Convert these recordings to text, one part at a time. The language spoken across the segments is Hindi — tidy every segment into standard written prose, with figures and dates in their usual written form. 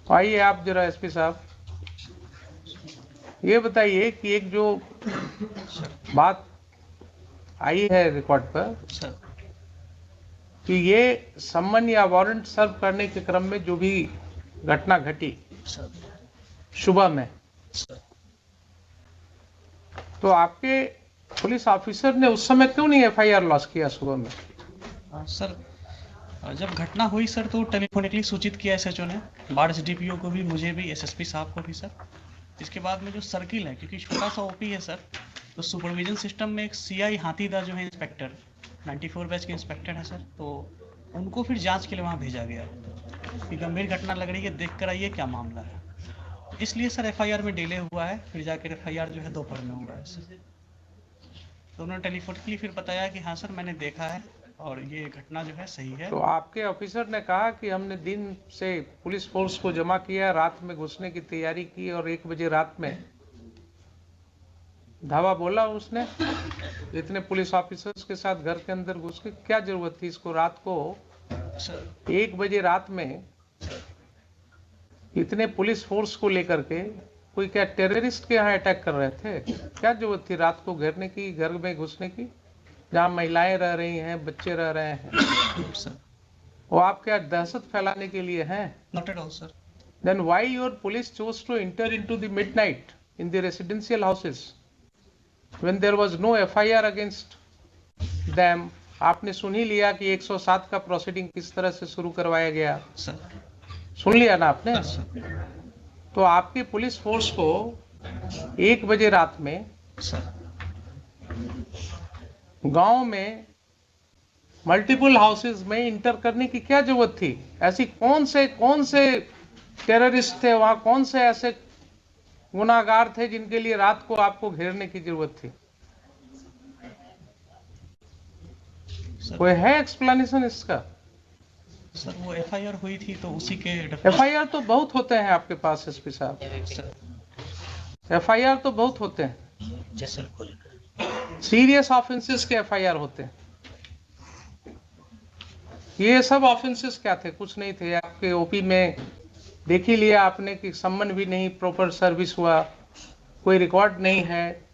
आइए आप जरा एसपी साहब, ये बताइए कि एक जो बात आई है रिकॉर्ड पर सर कि ये सम्मन या वारंट सर्व करने के क्रम में जो भी घटना घटी सर सुबह में, सर तो आपके पुलिस ऑफिसर ने उस समय क्यों नहीं एफआईआर लॉन्च किया सुबह में? सर जब घटना हुई सर तो टेलीफोनिकली सूचित किया एसएचओ ने, बाढ़ एसडीपीओ को भी, मुझे भी, एसएसपी साहब को भी सर। इसके बाद में जो सर्किल है, क्योंकि छोटा सा ओपी है सर, तो सुपरविजन सिस्टम में एक सीआई हाथीदा जो है इंस्पेक्टर 94 बैच के इंस्पेक्टर है सर, तो उनको फिर जांच के लिए वहाँ भेजा गया कि गंभीर घटना लग रही है, देख कर आइए क्या मामला है। इसलिए सर एफआईआर में डिले हुआ है, फिर जाकर एफआईआर जो है दोपहर में हुआ है सर। तो उन्होंने टेलीफोनिकली फिर बताया कि हाँ सर मैंने देखा है और ये घटना जो है सही है। तो आपके ऑफिसर ने कहा कि हमने दिन से पुलिस फोर्स को जमा किया, रात में घुसने की तैयारी की और 1 बजे रात में धावा बोला उसने। इतने पुलिस ऑफिसर्स के साथ घर के अंदर घुस के क्या जरूरत थी इसको? रात को सर 1 बजे रात में इतने पुलिस फोर्स को लेकर के कोई क्या टेररिस्ट के यहाँ अटैक कर रहे थे? क्या जरूरत थी रात को घेरने की, घर में घुसने की, जहाँ महिलाएं रह रही हैं, बच्चे रह रहे हैं? सर वो आप क्या दहशत फैलाने के लिए हैं? Not at all sir. Then why your police chose to enter into the midnight in the residential houses when there was no FIR against them? आपने सुन ही लिया कि 107 का प्रोसीडिंग किस तरह से शुरू करवाया गया, सर सुन लिया ना आपने? सर तो आपकी पुलिस फोर्स को 1 बजे रात में सर गांव में मल्टीपल हाउसेज में इंटर करने की क्या जरूरत थी? ऐसी कौन से टेररिस्ट थे वहां, कौन से ऐसे गुनाहगार थे जिनके लिए रात को आपको घेरने की जरूरत थी? कोई है एक्सप्लेनेशन इसका? सर वो एफआईआर हुई थी तो उसी के एफआईआर तो बहुत होते हैं आपके पास एसपी साहब, एफआईआर तो बहुत होते हैं, सीरियस ऑफेंसेस के एफआईआर होते हैं। ये सब ऑफेंसेस क्या थे? कुछ नहीं थे। आपके ओपी में देख ही लिया आपने कि सम्मन भी नहीं प्रॉपर सर्विस हुआ, कोई रिकॉर्ड नहीं है।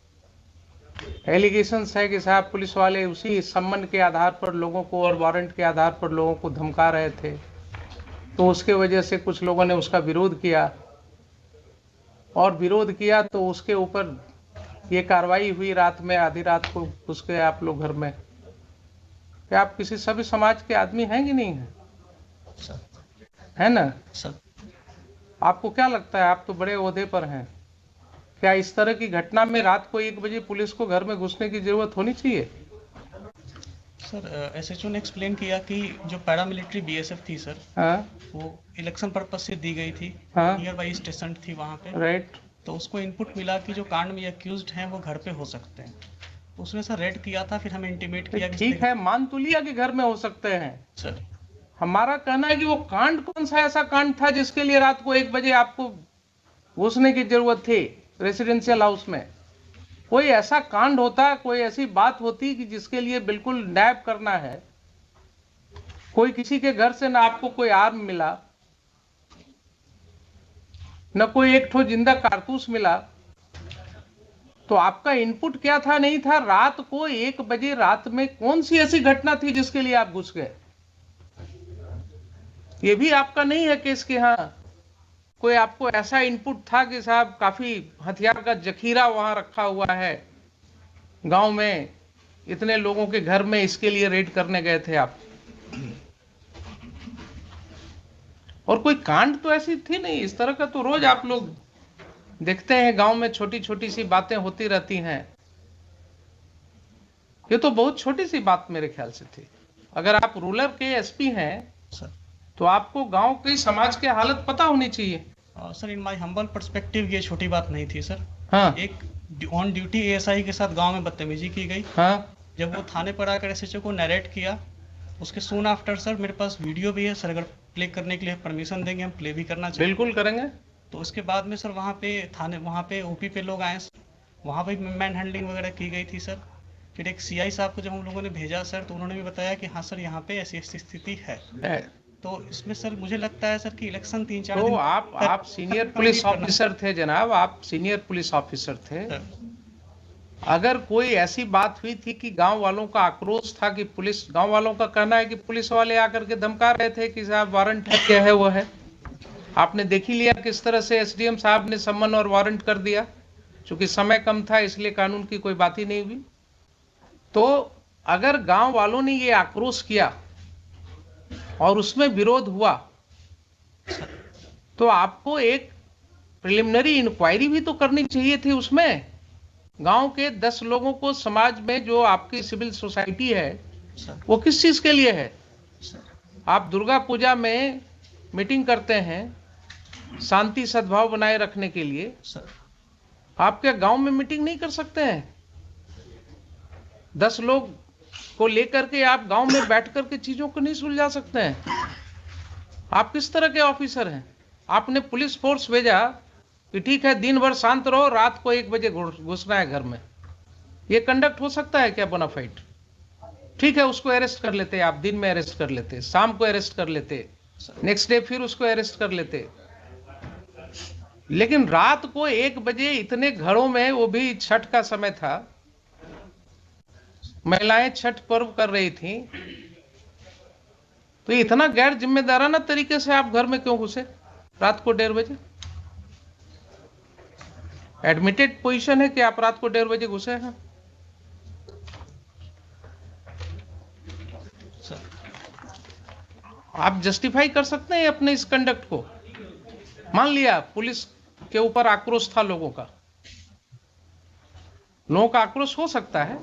एलिगेशंस है कि साहब पुलिस वाले उसी सम्मन के आधार पर लोगों को और वारंट के आधार पर लोगों को धमका रहे थे, तो उसके वजह से कुछ लोगों ने उसका विरोध किया, और विरोध किया तो उसके ऊपर ये कार्रवाई हुई रात में, आधी रात को घुस गए आप लोग घर में। क्या आप किसी सभी समाज के आदमी हैं कि नहीं हैं? है ना? सर आपको क्या लगता है, आप तो बड़े ओहदे पर हैं, क्या इस तरह की घटना में रात को 1 बजे पुलिस को घर में घुसने की जरूरत होनी चाहिए? सर एसएचओ ने एक्सप्लेन किया कि जो पैरामिलिट्री बीएसएफ थी सर, हाँ वो इलेक्शन पर्पस से दी गई थी, हाँ नियर बाई स्टेशन थी वहाँ पे, राइट। तो उसको इनपुट मिला कि जो कांड में अक्यूज्ड हैं वो घर पे हो सकते हैं। उसने सर रेड किया था, फिर हमें इंटीमेट किया कि ठीक है, मान तो लिया कि घर में हो सकते हैं। सर हमारा कहना है कि वो कांड कौन सा ऐसा कांड था जिसके लिए रात को 1 बजे आपको घुसने की जरूरत थी रेसिडेंशियल हाउस में? कोई ऐसा कांड होता, कोई ऐसी बात होती कि जिसके लिए बिल्कुल नैप करना है, कोई किसी के घर से ना आपको कोई आर्म मिला, न कोई एक ठो जिंदा कारतूस मिला, तो आपका इनपुट क्या था? नहीं था। रात को 1 बजे रात में कौन सी ऐसी घटना थी जिसके लिए आप घुस गए? ये भी आपका नहीं है केस कि हाँ कोई आपको ऐसा इनपुट था कि साहब काफी हथियार का जखीरा वहां रखा हुआ है गांव में, इतने लोगों के घर में, इसके लिए रेड करने गए थे आप? और कोई कांड तो ऐसी थी नहीं। इस तरह का तो रोज आप लोग देखते हैं गांव में, छोटी छोटी सी बातें होती रहती हैं। ये तो बहुत छोटी सी बात मेरे ख्याल से थी। अगर आप रूरल के एसपी हैं सर तो आपको गांव की समाज की हालत पता होनी चाहिए। Sir in my humble perspective ये छोटी बात नहीं थी सर। हाँ एक ऑन ड्यूटी एएसआई के साथ गांव में बदतमीजी की गई। हाँ जब वो थाने पर आकर एसएचओ को नरेट किया, उसके सून आफ्टर सर मेरे पास वीडियो भी है सर, अगर प्ले करने के लिए परमिशन देंगे हम प्ले भी करना चाहिए। बिल्कुल करेंगे। तो उसके बाद में सर वहाँ पे थाने, वहाँ पे ओपी पे लोग आए, वहाँ पे मैन हैंडलिंग वगैरह की गई थी सर। फिर एक सीआई साहब को जब हम लोगों ने भेजा सर, तो उन्होंने भी बताया कि हाँ सर यहाँ पे ऐसी ऐसी स्थिति है। तो इसमें सर मुझे लगता है सर कि इलेक्शन 3-4 तो दिन आप सीनियर पुलिस ऑफिसर थे जनाब, आप सीनियर पुलिस ऑफिसर थे। सर। अगर कोई ऐसी बात हुई थी कि गांव वालों का आक्रोश था कि पुलिस, गांव वालों का कहना है कि पुलिस वाले आकर के धमका रहे थे कि साहब वारंट है, क्या है वो है, आपने देख ही लिया किस तरह से एसडीएम साहब ने सम्मन और वारंट कर दिया। चूंकि समय कम था इसलिए कानून की कोई बात ही नहीं हुई। तो अगर गांव वालों ने ये आक्रोश किया और उसमें विरोध हुआ तो आपको एक प्रिलिमिनरी इंक्वायरी भी तो करनी चाहिए थी। उसमें गांव के 10 लोगों को, समाज में जो आपकी सिविल सोसाइटी है वो किस चीज के लिए है। आप दुर्गा पूजा में मीटिंग करते हैं शांति सद्भाव बनाए रखने के लिए, आपके गांव में मीटिंग नहीं कर सकते हैं? 10 लोग को लेकर के आप गांव में बैठ करके चीजों को नहीं सुलझा सकते हैं? आप किस तरह के ऑफिसर हैं? आपने पुलिस फोर्स भेजा कि ठीक है दिन भर शांत रहो, रात को 1 बजे घुसना है घर में। ये कंडक्ट हो सकता है क्या बोनाफाइड? ठीक है, उसको अरेस्ट कर लेते, आप दिन में अरेस्ट कर लेते, शाम को अरेस्ट कर लेते, नेक्स्ट डे फिर उसको अरेस्ट कर लेते। लेकिन रात को 1 बजे इतने घरों में, वो भी छठ का समय था, महिलाएं छठ पर्व कर रही थी, तो इतना गैर जिम्मेदाराना तरीके से आप घर में क्यों घुसे रात को 1:30 बजे? एडमिटेड पोजीशन है कि आप रात को 1:30 बजे घुसे हैं। आप जस्टिफाई कर सकते हैं अपने इस कंडक्ट को? मान लिया पुलिस के ऊपर आक्रोश था लोगों का, लोगों का आक्रोश हो सकता है,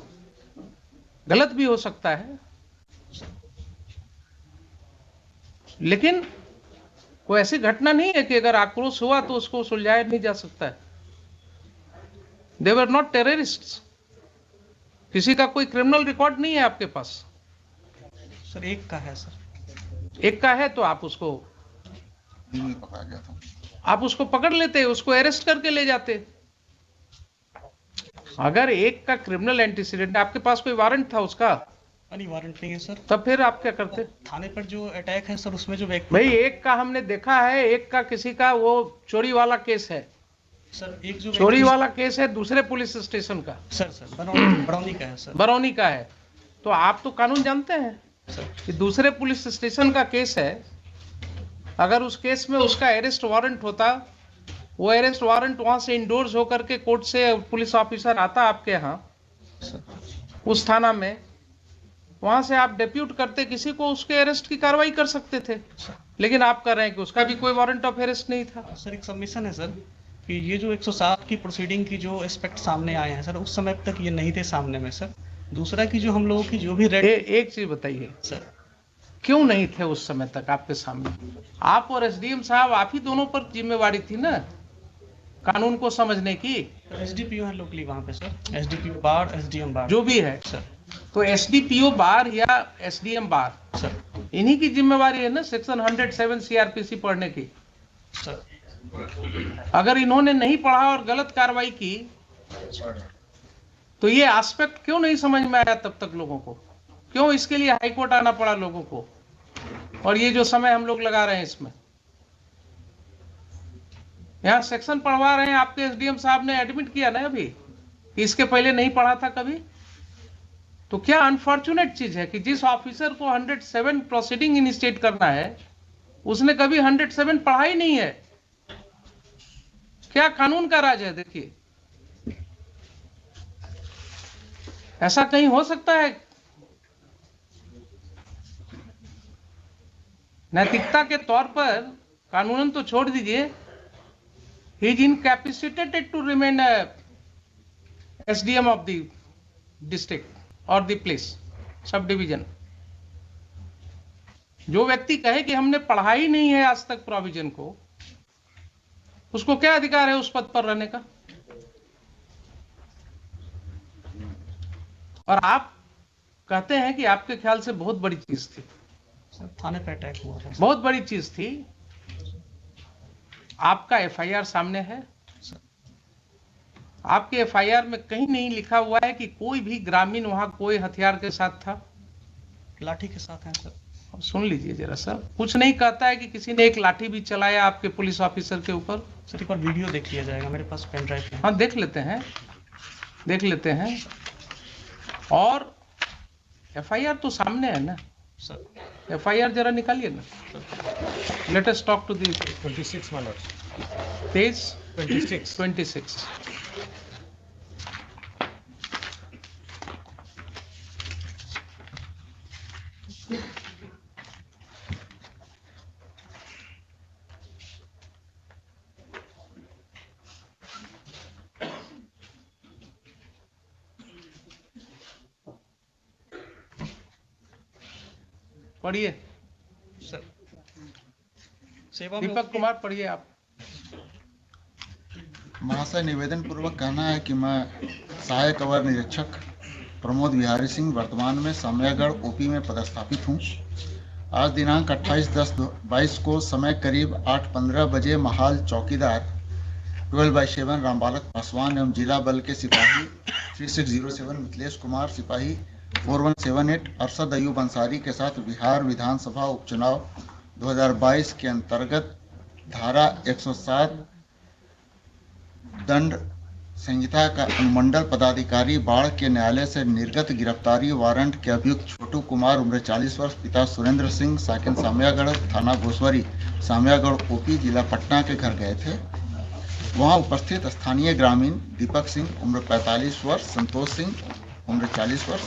गलत भी हो सकता है, लेकिन कोई ऐसी घटना नहीं है कि अगर आक्रोश हुआ तो उसको सुलझाया नहीं जा सकता है। दे वर नॉट टेररिस्ट्स। किसी का कोई क्रिमिनल रिकॉर्ड नहीं है आपके पास। सर एक का है सर, एक का है तो आप उसको पकड़ लेते, उसको अरेस्ट करके ले जाते। अगर एक का क्रिमिनल एंटीसीडेंट, आपके पास कोई वारंट था उसका? नहीं वारंट नहीं है सर। तब फिर आप क्या करते? थाने पर जो अटैक है सर, उसमें जो व्यक्ति, भाई एक का हमने देखा है, एक का किसी का वो चोरी वाला केस है सर, एक जो चोरी वाला केस है दूसरे पुलिस स्टेशन का, सर बरौनी का है सर, बरौनी का है। तो आप तो कानून जानते हैं सर कि दूसरे पुलिस स्टेशन का केस है, अगर उस केस में उसका अरेस्ट वारंट होता, वो अरेस्ट वारंट वहां से इंडोर्स होकर के कोर्ट से पुलिस ऑफिसर आता आपके यहाँ उस थाना में, वहां से आप डेप्यूट करते किसी को, उसके अरेस्ट की कार्रवाई कर सकते थे। लेकिन आप कर रहे हैं कि उसका भी कोई वारंट ऑफ अरेस्ट नहीं था। सर एक सबमिशन है सर कि ये जो 107 की प्रोसीडिंग की जो एस्पेक्ट सामने आए हैं सर, उस समय तक ये नहीं थे सामने में सर। दूसरा कि जो हम लोगों की जो भी रेड, एक चीज बताइए सर, क्यों नहीं थे उस समय तक आपके सामने? आप और एसडीएम साहब, आप ही दोनों पर जिम्मेवारी थी ना कानून को समझने की। एसडीपीओ है लोकली वहाँ पे सर, एसडीपीओ बार, एसडीएम बार, जो भी है सर। तो एसडीपीओ बार या एसडीएम बार, सर इन्हीं की जिम्मेवारी है ना सेक्शन 107 सीआरपीसी पढ़ने की। सर अगर इन्होंने नहीं पढ़ा और गलत कार्रवाई की तो ये एस्पेक्ट क्यों नहीं समझ में आया तब तक लोगों को? क्यों इसके लिए हाईकोर्ट आना पड़ा लोगों को? और ये जो समय हम लोग लगा रहे हैं इसमें, यहां सेक्शन पढ़वा रहे हैं, आपके एसडीएम साहब ने एडमिट किया ना अभी कि इसके पहले नहीं पढ़ा था कभी। तो क्या अनफॉर्चुनेट चीज है कि जिस ऑफिसर को 107 प्रोसीडिंग इनिशिएट करना है उसने कभी 107 पढ़ा ही नहीं है। क्या कानून का राज है? देखिए, ऐसा कहीं हो सकता है? नैतिकता के तौर पर कानूनन तो छोड़ दीजिए, he is incapacitated to remain SDM of the district और द प्लेस सब डिवीजन। जो व्यक्ति कहे कि हमने पढ़ा ही नहीं है आज तक प्रोविजन को, उसको क्या अधिकार है उस पद पर रहने का? और आप कहते हैं कि आपके ख्याल से बहुत बड़ी चीज थी। सर थाने पे अटैक हुआ था, बहुत बड़ी चीज थी। आपका एफआईआर सामने है, आपके एफआईआर में कहीं नहीं लिखा हुआ है कि कोई भी ग्रामीण वहां कोई हथियार के साथ था। लाठी के साथ है सर। अब सुन लीजिए जरा सर, कुछ नहीं कहता है कि किसी ने एक लाठी भी चलाया आपके पुलिस ऑफिसर के ऊपर। सर एक बार वीडियो देख लिया जाएगा, मेरे पास पेन ड्राइव है। हाँ देख लेते हैं, देख लेते हैं। और एफआईआर तो सामने है ना सर। एफआईआर जरा निकालिए ना। Let us talk to the 26 my lord. 26। पढ़िए सर सेवा में दीपक कुमार, पढ़िए आप। महाशय, निवेदन पूर्वक कहना है कि मैं सहायक अवर निरीक्षक प्रमोद बिहारी सिंह वर्तमान में सामयागढ़ ओपी में पदस्थापित हूँ। आज दिनांक 28/10/22 को समय करीब 8:15 बजे महाल चौकीदार 12/7 रामबालक पासवान एवं जिला बल के सिपाही 3607 मिथिलेश कुमार, सिपाही 4178 अरशद अयूब अंसारी के साथ बिहार विधानसभा उपचुनाव 2022 के अंतर्गत धारा 107 दंड संहिता का अनुमंडल पदाधिकारी बाढ़ के न्यायालय से निर्गत गिरफ्तारी वारंट के अभियुक्त छोटू कुमार उम्र 40 वर्ष, पिता सुरेंद्र सिंह, साकिन सामयागढ़, थाना घोसवरी, सामयागढ़ ओपी, जिला पटना के घर गए थे। वहां उपस्थित स्थानीय ग्रामीण दीपक सिंह उम्र 45 वर्ष, संतोष सिंह उम्र 40 वर्ष,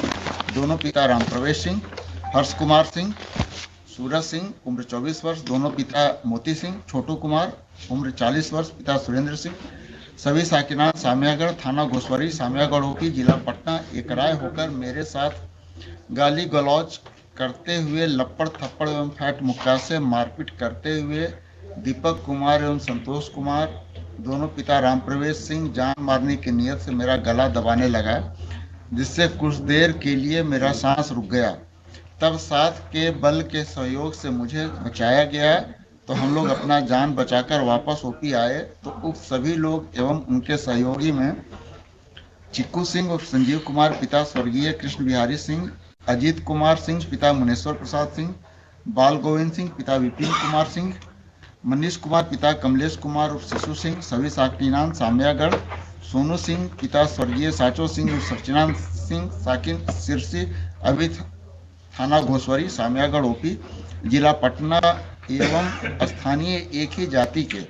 दोनों पिता राम प्रवेश सिंह, हर्ष कुमार सिंह, सूरज सिंह उम्र 24 वर्ष, दोनों पिता मोती सिंह, छोटू कुमार उम्र 40 वर्ष, पिता सुरेंद्र सिंह, सभी साकिनान सामयागढ़, थाना घोसवरी, सामयागढ़ ओपी, जिला पटना एक राय होकर मेरे साथ गाली गलौज करते हुए, लपड़ थप्पड़ एवं फैट मुक्का से मारपीट करते हुए दीपक कुमार एवं संतोष कुमार, दोनों पिता राम प्रवेश सिंह, जान मारने की नीयत से मेरा गला दबाने लगा, जिससे कुछ देर के लिए मेरा सांस रुक गया। तब साथ के बल के सहयोग से मुझे बचाया गया, तो हम लोग अपना जान बचाकर वापस ओपी आए तो उक्त सभी लोग एवं उनके सहयोगी में चिक्कू सिंह और संजीव कुमार पिता स्वर्गीय कृष्ण बिहारी सिंह, अजीत कुमार सिंह पिता मुनेश्वर प्रसाद सिंह, बाल गोविंद सिंह पिता विपिन कुमार सिंह, मनीष कुमार पिता कमलेश कुमार और शिशु सिंह, सभी साकिनान सामयागढ़, सोनू सिंह पिता स्वर्गीय साचो सिंह और सचिनान सिंह, साकिन सिरसी, अभी थाना घोसवरी, सामयागढ़ ओपी, जिला पटना एवं स्थानीय एक ही जाति के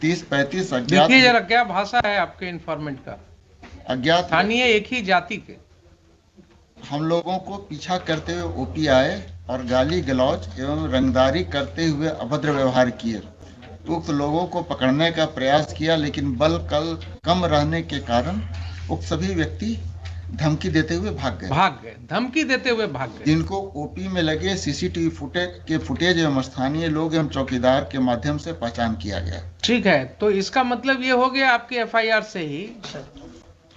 30-35 अज्ञात। देखिए जरा क्या भाषा है आपके इन्फॉर्मेंट का। अज्ञात स्थानीय एक ही जाति के हम लोगों को पीछा करते हुए ओपी आए और गाली गलौज एवं रंगदारी करते हुए अभद्र व्यवहार किए। उक्त लोगों को पकड़ने का प्रयास किया, लेकिन बल कम रहने के कारण उक्त सभी व्यक्ति धमकी देते हुए भाग गए, धमकी देते हुए भाग गए, जिनको ओपी में लगे सीसीटीवी फुटेज एवं स्थानीय लोग एवं चौकीदार के माध्यम से पहचान किया गया। ठीक है, तो इसका मतलब ये हो गया आपकी एफआईआर से ही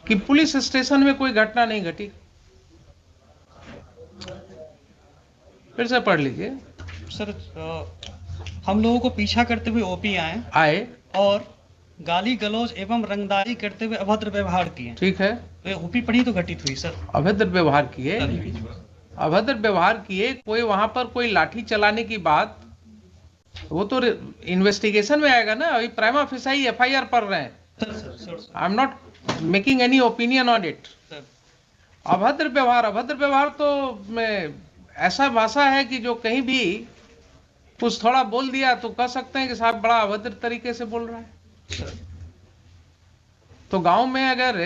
कि पुलिस स्टेशन में कोई घटना नहीं घटी। फिर से पढ़ लीजिए सर। हम लोगों को पीछा करते हुए ओपी आए और गाली गलौज एवं रंगदारी करते हुए अभद्र व्यवहार किए। ठीक है, तो ओपी पर ही तो घटित हुई सर। अभद्र व्यवहार किए, अभद्र व्यवहार किए। कोई वहां पर कोई लाठी चलाने की बात, वो तो इन्वेस्टिगेशन में आएगा ना। अभी प्राइमा फेसाई एफआईआर पढ़ रहे हैं। I am not making any opinion on it. अभद्र व्यवहार तो ऐसा भाषा है कि जो कहीं भी कुछ थोड़ा बोल दिया तो कह सकते हैं कि साहब बड़ा अभद्र तरीके से बोल रहा है। तो गांव में अगर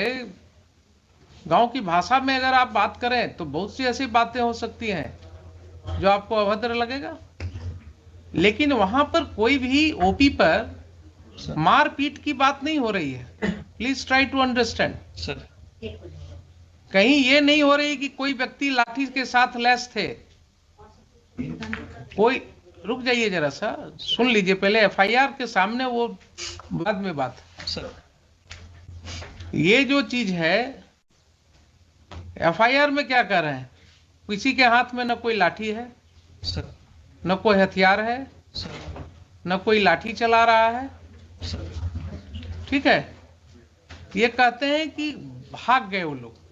गांव की भाषा में अगर आप बात करें तो बहुत सी ऐसी बातें हो सकती हैं जो आपको अभद्र लगेगा, लेकिन वहां पर कोई भी ओपी पर मारपीट की बात नहीं हो रही है। Please try to understand sir. कहीं ये नहीं हो रही कि कोई व्यक्ति लाठी के साथ लैस थे। कोई रुक जाइए जरा सा, सुन लीजिए पहले एफआईआर के सामने, वो बाद में बात सर। ये जो चीज है एफआईआर में क्या कर रहे हैं, किसी के हाथ में न कोई लाठी है सर, न कोई हथियार है सर, न कोई लाठी चला रहा है सर। ठीक है, ये कहते हैं कि भाग गए वो लोग।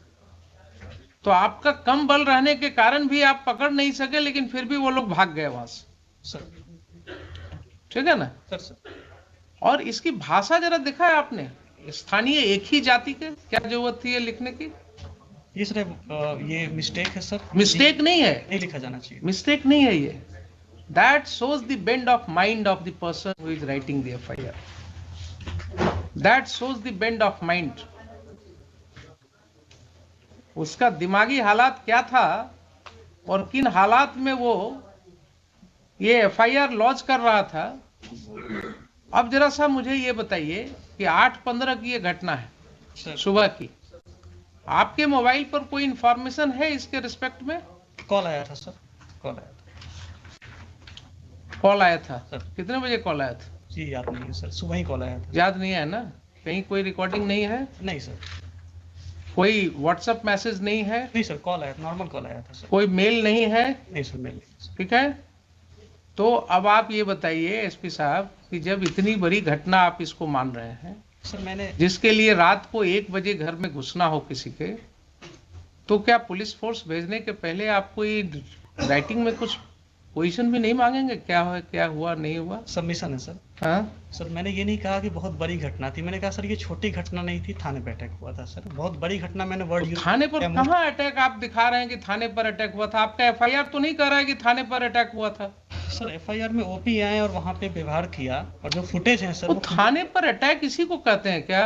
तो आपका कम बल रहने के कारण भी आप पकड़ नहीं सके, लेकिन फिर भी वो लोग भाग गए वहां से, सर। ठीक है ना। सर और इसकी भाषा जरा देखा है आपने, स्थानीय एक ही जाति के, क्या जरूरत थी ये लिखने की? ये सर ये मिस्टेक है सर, मिस्टेक नहीं है, नहीं लिखा जाना चाहिए। मिस्टेक नहीं है ये। That shows the bend of mind of the person who is writing the FIR. That shows the bend of mind. उसका दिमागी हालात क्या था और किन हालात में वो ये FIR लॉन्च कर रहा था। अब जरा सा मुझे ये बताइए कि 8/15 की ये घटना है सर सुबह की, आपके मोबाइल पर कोई इंफॉर्मेशन है इसके रिस्पेक्ट में? कॉल आया था सर, कॉल आया था। कॉल आया था सर। कितने बजे कॉल आया था? जी याद नहीं है सर, सुबह ही कॉल आया था। याद नहीं है ना? कहीं कोई रिकॉर्डिंग नहीं है? नहीं सर, कोई व्हाट्सएप मैसेज नहीं है? नहीं सर, कॉल आया, नॉर्मल कॉल आया था सर। कोई मेल नहीं है? नहीं सर, मेल नहीं सर। ठीक है, तो अब आप ये बताइए एसपी साहब कि जब इतनी बड़ी घटना आप इसको मान रहे हैं, सर मैंने जिसके लिए रात को 1 बजे घर में घुसना हो किसी के, तो क्या पुलिस फोर्स भेजने के पहले आपको ये राइटिंग में कुछ पोजीशन भी नहीं मांगेंगे, क्या है, क्या हुआ, नहीं हुआ? सबमिशन है सर। हाँ, सर मैंने ये नहीं कहा कि बहुत बड़ी घटना थी, मैंने कहा सर ये छोटी घटना नहीं थी, थाने पे अटैक हुआ था सर। बहुत बड़ी घटना मैंने वर्ड यूज थाने पर कहाँ अटैक आप दिखा रहे हैं कि थाने पर अटैक हुआ था? आपका FIR तो नहीं कह रहा है कि थाने पर अटैक हुआ था। सर FIR में OP आए और वहाँ पे व्यवहार किया, और जो फुटेज है सर तो वो थाने पर अटैक इसी को कहते हैं क्या?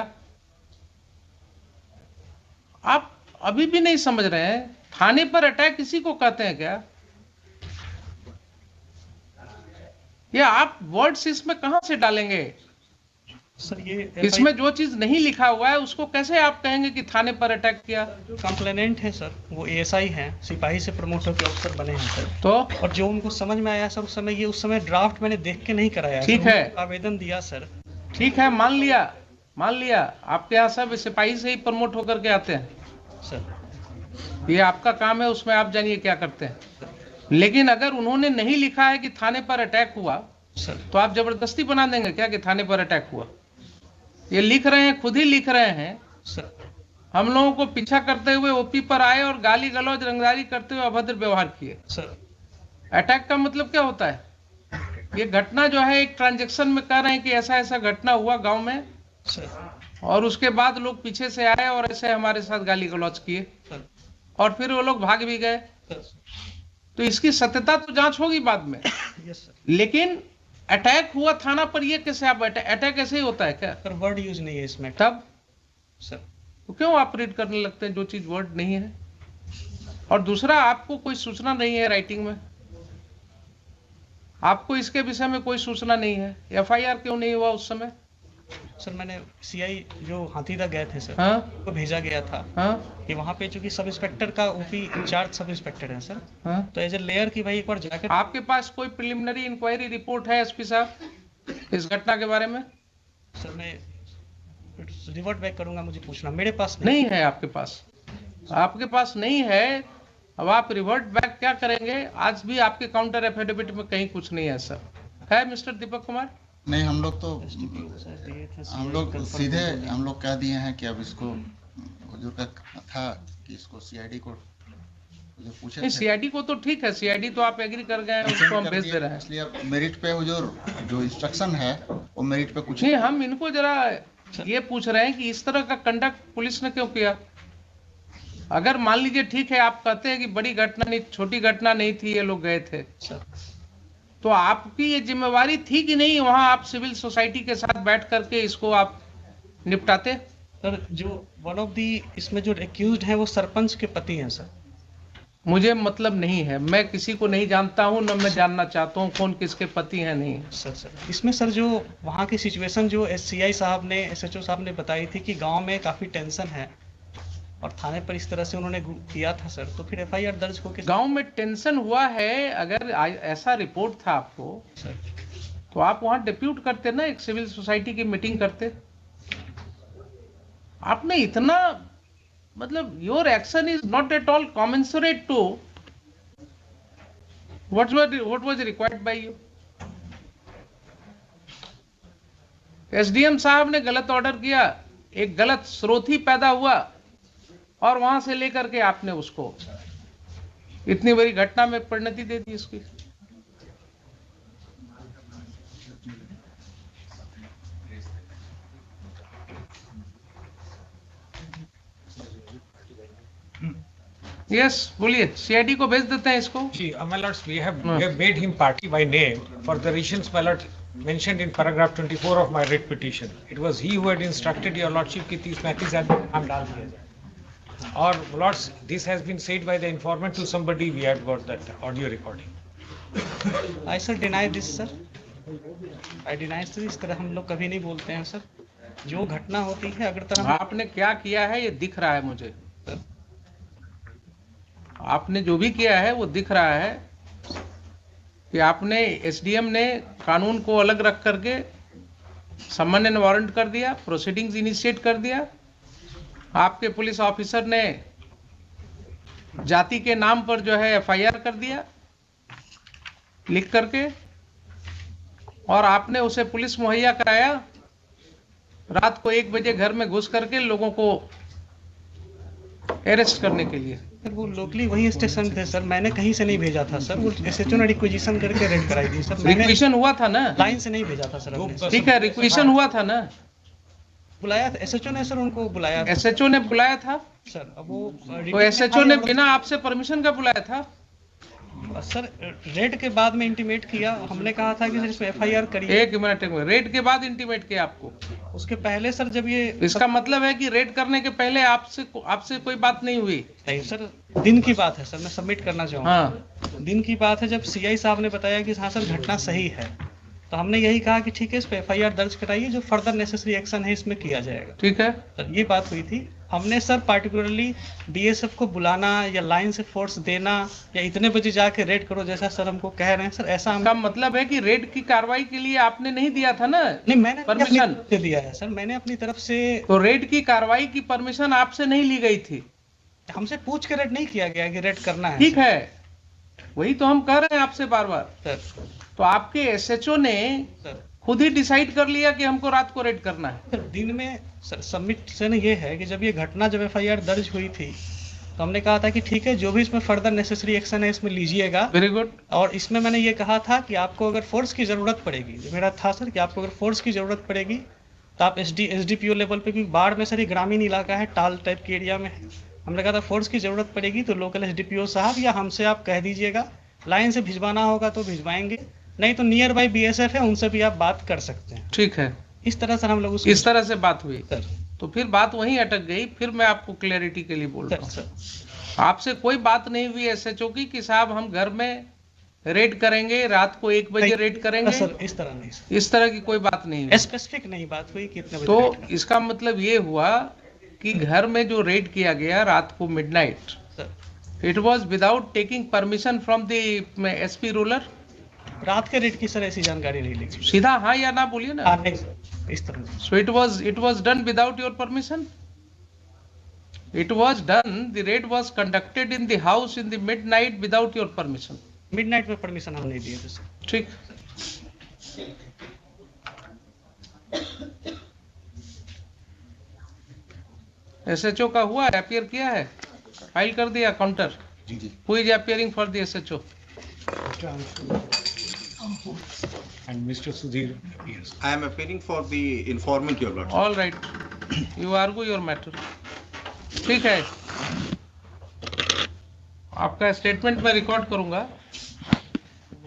आप अभी भी नहीं समझ रहे हैं, थाने पर अटैक इसी को कहते हैं क्या? ये आप वर्ड्स इसमें कहां से डालेंगे? सर ये इसमें जो चीज नहीं लिखा हुआ है उसको कैसे आप कहेंगे कि थाने पर अटैक किया? कंप्लेनेंट है सर, वो ASI हैं, सिपाही से प्रमोट होकर अफसर बने हैं सर। तो और जो उनको समझ में आया सर उस समय, ये उस समय ड्राफ्ट मैंने देख के नहीं कराया ठीक सर, है। उनको आवेदन दिया सर। ठीक है, मान लिया आपके यहाँ सब सिपाही से ही प्रमोट होकर के आते हैं, सर ये आपका काम है, उसमें आप जानिए क्या करते हैं। लेकिन अगर उन्होंने नहीं लिखा है कि थाने पर अटैक हुआ, सर तो आप जबरदस्ती बना देंगे क्या कि थाने पर अटैक हुआ? ये लिख रहे हैं, खुद ही लिख रहे हैं, सर हम लोगों को पीछा करते हुए OP पर आए और गाली गलौज रंगदारी करते हुए अभद्र व्यवहार किए। सर अटैक का मतलब क्या होता है? ये घटना जो है एक ट्रांजैक्शन में कह रहे हैं कि ऐसा ऐसा घटना हुआ गांव में, सर और उसके बाद लोग पीछे से आए और ऐसे हमारे साथ गाली गलौज किए, सर और फिर वो लोग भाग भी गए। सर तो इसकी सत्यता तो जांच होगी बाद में। Yes sir. लेकिन अटैक हुआ थाना पर, ये कैसे आप अटैक ऐसे ही होता है क्या? सर वर्ड यूज नहीं है इसमें तब सर। तो क्यों आप रीड करने लगते हैं जो चीज वर्ड नहीं है? और दूसरा, आपको कोई सूचना नहीं है राइटिंग में, आपको इसके विषय में कोई सूचना नहीं है, FIR क्यों नहीं हुआ उस समय? सर मैंने CI जो हाथीदा गए थे सर, हाँ को भेजा गया था हाँ कि वहाँ पे चूंकि सब इंस्पेक्टर का OP इंचार्ज सब इंस्पेक्टर है सर, हाँ। तो एज ए लेयर की भाई एक बार जाकर आपके पास कोई प्रिलिमिनरी इंक्वायरी रिपोर्ट है एसपी साहब इस घटना के बारे में? सर मैं रिवर्ट बैक करूंगा, मुझे पूछना, मेरे पास नहीं है आपके पास, आपके पास नहीं है। अब आप रिवर्ट बैक क्या करेंगे? आज भी आपके काउंटर एफिडेविट में कहीं कुछ नहीं है सर, है मिस्टर दीपक कुमार? नहीं, हम लोग तो दिए थे, हम लोग सीधे हम लोग कह दिए हैं कि अब इसको हुजूर का था कि इसको CID को जो पूछे नहीं, थे CID को तो ठीक है, CID तो आप एग्री कर गए हैं, उसको हम कर भेज दिए, दे रहे हैं। इसलिए अब मेरिट पे हुजूर जो इंस्ट्रक्शन है वो मेरिट पे कुछ नहीं, हम इनको जरा ये पूछ रहे हैं कि इस तरह का कंडक्ट पुलिस ने क्यों किया? अगर मान लीजिए ठीक है, आप कहते हैं कि बड़ी घटना नहीं, छोटी घटना नहीं थी, ये लोग गए थे, सर। तो आपकी ये जिम्मेवारी थी कि नहीं वहां आप सिविल सोसाइटी के साथ बैठ करके इसको आप निपटाते? सर जो वन ऑफ दी इसमें जो एक्यूज्ड है वो सरपंच के पति हैं सर। मुझे मतलब नहीं है, मैं किसी को नहीं जानता हूं, न मैं जानना चाहता हूं कौन किसके पति हैं नहीं। सर इसमें सर जो वहाँ की सिचुएशन जो CI साहब ने, SHO साहब ने बताई थी कि गांव में काफी टेंशन है और थाने पर इस तरह से उन्होंने किया था सर, तो फिर FIR दर्ज होकर गांव में टेंशन हुआ है, अगर ऐसा रिपोर्ट था आपको सर, तो आप वहां डिप्यूट करते ना, एक सिविल सोसाइटी की मीटिंग करते। आपने इतना, मतलब your action is not at all commensurate to what was required by you. SDM साहब ने गलत ऑर्डर किया, एक गलत स्रोत ही पैदा हुआ, और वहां से लेकर के आपने उसको इतनी बड़ी घटना में परिणति दे दी इसकी। यस बोलिए, सीआईडी को भेज देते हैं इसको। जी, my lords, we have made him party by name for the reasons, my lord, mentioned in paragraph 24 of my writ petition. It was he who had instructed your lordship कि 30-35 आदमी का नाम डाल दिया जाए। और lords, this has been said by the informant to somebody. We had got that audio recording. I sir deny this sir. I deny this। इस तरह हम लोग कभी नहीं बोलते हैं सर। जो घटना होती है अगर तरह आपने क्या किया है ये दिख रहा है मुझे, आपने जो भी किया है वो दिख रहा है कि आपने एसडीएम ने कानून को अलग रख करके समन एंड वारंट कर दिया, प्रोसीडिंग्स इनिशिएट कर दिया। आपके पुलिस ऑफिसर ने जाति के नाम पर जो है एफआईआर कर दिया लिख करके, और आपने उसे पुलिस मुहैया कराया रात को 1 बजे घर में घुस करके लोगों को अरेस्ट करने के लिए। सर वो लोकली वही स्टेशन थे सर, मैंने कहीं से नहीं भेजा था सर। वो एसएचओ ने रिक्वेजिशन करके रेड कराई थी सर। मैंने रिक्वेशन हुआ था ना, लाइन से नहीं भेजा था सर अपने। ठीक है, रिक्वेशन हुआ था ना, बुलाया था एसएचओ ने सर, उनको बुलाया था एसएचओ ने बुलाया था सर। अब वो तो एसएचओ ने बिना आपसे परमिशन का बुलाया था सर। रेड के बाद में इंटीमेट किया, हमने कहा था कि सर इसमें एफआईआर करिए। 1 मिनट रेड के बाद इंटीमेट किया आपको? उसके पहले सर जब ये इसका मतलब है कि रेड करने के पहले आपसे कोई बात नहीं हुई? नहीं सर, दिन की बात है सर, मैं सबमिट करना चाहूँगा। हाँ, दिन की बात है जब सीआई साहब ने बताया कि हाँ सर घटना सही है, तो हमने यही कहा कि ठीक है इस पे एफआईआर दर्ज कराइए, जो फर्दर नेसेसरी एक्शन है इसमें किया जाएगा। ठीक है सर ये बात हुई थी। हमने सर पार्टिकुलरली बीएसएफ को बुलाना या लाइन से फोर्स देना या इतने बजे जाके रेड करो जैसा सर हमको कह रहे हैं सर, ऐसा का मतलब है कि रेड की कार्रवाई के लिए आपने नहीं दिया था ना? नहीं, मैंने परमिशन अपनी तरफ से दिया है सर, मैंने अपनी तरफ से। तो रेड की कार्रवाई की परमिशन आपसे नहीं ली गई थी? हमसे पूछ के रेड नहीं किया गया कि रेड करना है। ठीक है, वही तो हम कह रहे हैं आपसे बार बार। सर तो आपके एसएचओ ने सर खुद ही डिसाइड कर लिया कि हमको रात को रेड करना है। सर दिन में सर सबमिशन ये है कि जब ये घटना जब एफआईआर दर्ज हुई थी तो हमने कहा था कि ठीक है जो भी इसमें फर्दर नेसेसरी एक्शन है इसमें लीजिएगा। Very good. और इसमें मैंने ये कहा था कि आपको अगर फोर्स की ज़रूरत पड़ेगी, जो मेरा था सर कि आपको अगर फोर्स की ज़रूरत पड़ेगी तो आप एसडीपीओ लेवल पे भी, बाढ़ में सर ये ग्रामीण इलाका है, टाल टाइप के एरिया में है। हमने कहा था फोर्स की ज़रूरत पड़ेगी तो लोकल एसडीपीओ साहब या हमसे आप कह दीजिएगा, लाइन से भिजवाना होगा तो भिजवाएंगे, नहीं तो नियर बाई बीएसएफ है उनसे भी आप बात कर सकते हैं। ठीक है, इस तरह सर हम लोग इस तरह से बात हुई सर। तो फिर बात वहीं अटक गई। फिर मैं आपको क्लैरिटी के लिए बोल रहा हूँ, सर आपसे कोई बात नहीं हुई एसएचओ की कि साहब हम घर में रेड करेंगे, रात को 1 बजे रेड करेंगे? सर इस तरह नहीं सर, इस तरह की कोई बात नहीं हुई। स्पेसिफिक नहीं बात हुई कि इतने बजे तो रेड करना। इसका मतलब ये हुआ कि घर में जो रेड किया गया रात को midnight, sir it was without taking permission from the SP ruler. रात के रेड की सर ऐसी जानकारी नहीं लिखी। सीधा हाँ या ना बोलिए ना। नहीं सर, इस तरह नहीं। So it was done without your permission? It was done, the raid was conducted in the house in the midnight without your permission. Midnight में परमिशन हम नहीं दिए थे सर। ठीक। एसएचओ का हुआ है, अपियर किया है, फाइल कर दिया काउंटर। जी जी। Who is appearing for the SHO? And Mr. Sudhir appears. I am appearing for the informant, your lordship. All right, you argue your matter. ठीक है, आपका स्टेटमेंट मैं रिकॉर्ड करूंगा।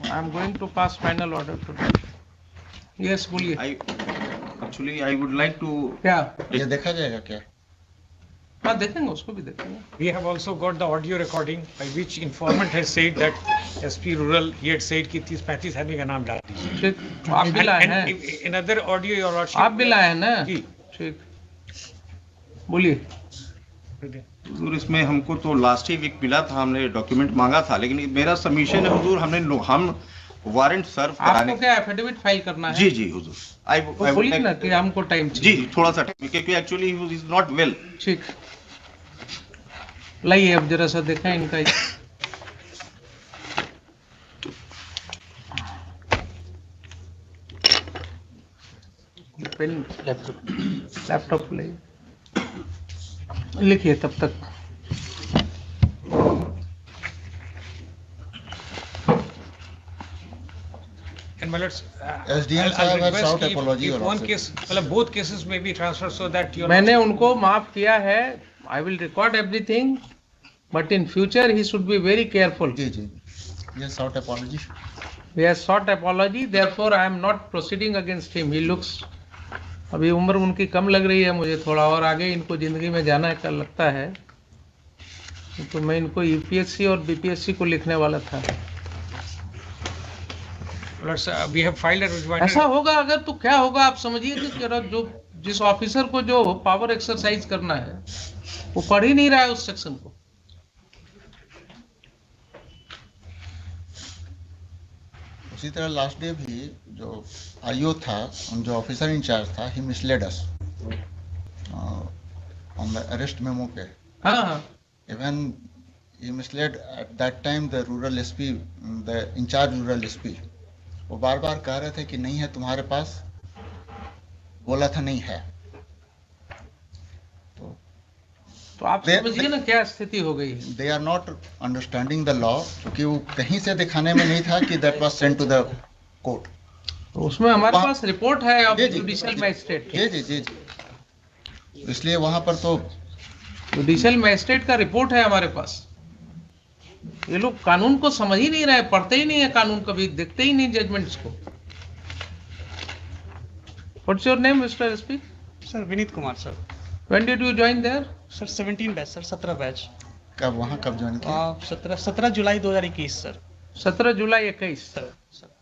I am going to pass final order today. Yes बोलिए। I would like to. क्या? ये देखा जाएगा क्या? हाँ देखेंगे, उसको भी देखेंगे। We have also got the audio recording by which informant has said that SP Rural, he had said कि 30-35 आदमी का नाम डाल दीजिए। ठीक, आप भी लाए हैं? And another audio your lordship. आप भी लाए हैं ना? जी। ठीक, बोलिए। हुजूर इसमें हमको तो लास्ट ही वीक मिला था, हमने डॉक्यूमेंट मांगा था, लेकिन मेरा सबमिशन है हुजूर, हम वारंट सर्व कराने। आपको क्या एफिडेविट फाइल करना है? जी जी हुजूर। तो बोलिए ना कि हमको टाइम जी चाहिए। थोड़ा सा टाइम, क्योंकि actually he is not well. ठीक, लाइए अब जरा सा देखें इनका। पेन लैपटॉप लाइए, लिखिए तब तक। my lords, SDM I'll साहब have request sought if- apology, if Your one Lordship. case, मतलब both cases may be transferred so that your मैंने उनको माफ किया है. I will record everything, but in future he should be very careful. Ji ji, yes, sought apology. He has sought apology, therefore I am not proceeding against him. He looks, अभी उम्र उनकी कम लग रही है मुझे थोड़ा, और आगे इनको जिंदगी में जाना का लगता है, तो मैं इनको यूपीएससी और बीपीएससी को लिखने वाला था. lords, we have filed a rejoinder. ऐसा होगा अगर तो क्या होगा आप समझिए कि जो जिस ऑफिसर को जो पावर एक्सरसाइज करना है वो पढ़ ही नहीं रहा है उस सेक्शन को. उसी तरह लास्ट डे भी जो आईओ था, जो ऑफिसर इंचार्ज था, he misled us on the arrest memo पे. हाँ, Even he misled at that time the rural SP, the in charge rural SP. वो बार बार कह रहे थे कि नहीं है तुम्हारे पास, बोला था नहीं है. तो आप समझिए ना क्या स्थिति हो गई है. They are not understanding the law, क्योंकि वो कहीं से दिखाने में नहीं था कि that was sent to the court. तो उसमें हमारे वहाँ- पास रिपोर्ट है ऑफ जी, जी, जुडिशियल जी, मैजिस्ट्रेट. जी जी जी जी. इसलिए वहां पर तो जुडिशियल मैजिस्ट्रेट का रिपोर्ट है हमारे पास. ये लोग कानून को समझ ही नहीं रहे, पढ़ते ही नहीं है कानून, कभी देखते ही नहीं जजमेंट्स को. What's your name mister SP? Sir Vineet Kumar sir. When did you join there? Sir 17 batch sir, 17 batch. कब वहां कब ज्वाइन किया? 17 जुलाई 2021 सर. 17 जुलाई 21. Sir sir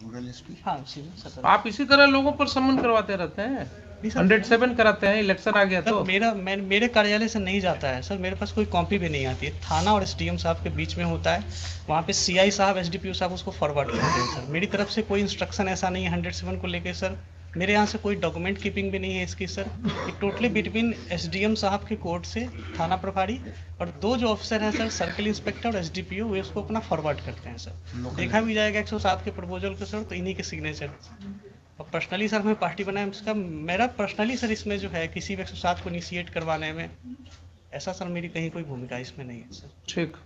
rural SP. हाँ उसी में 17. आप इसी तरह लोगों पर समन करवाते रहते हैं. नहीं सर, 107 कराते हैं, इलेक्शन आ गया सर तो. मेरे कार्यालय से नहीं जाता है सर, मेरे पास कोई कॉपी भी नहीं आती है. थाना और एसडीएम साहब के बीच में होता है, वहाँ पे सीआई साहब एसडीपीओ साहब उसको फॉरवर्ड करते हैं सर. मेरी तरफ से कोई इंस्ट्रक्शन ऐसा नहीं है 107 को लेके सर. मेरे यहाँ से कोई डॉक्यूमेंट कीपिंग भी नहीं है इसकी सर. ये टोटली बिटवीन एसडीएम साहब के कोर्ट से थाना प्रभारी और 2 जो ऑफिसर हैं सर, सर्किल इंस्पेक्टर और एसडीपीओ, वे उसको अपना फॉरवर्ड करते हैं सर. देखा भी जाएगा 107 के प्रपोजल को सर, तो इन्हीं के सिग्नेचर. और पर्सनली सर हमें पार्टी बनाए, इसका मेरा पर्सनली सर इसमें जो है किसी भी 107 को इनिशिएट करवाने में ऐसा सर मेरी कहीं कोई भूमिका इसमें नहीं है सर. ठीक.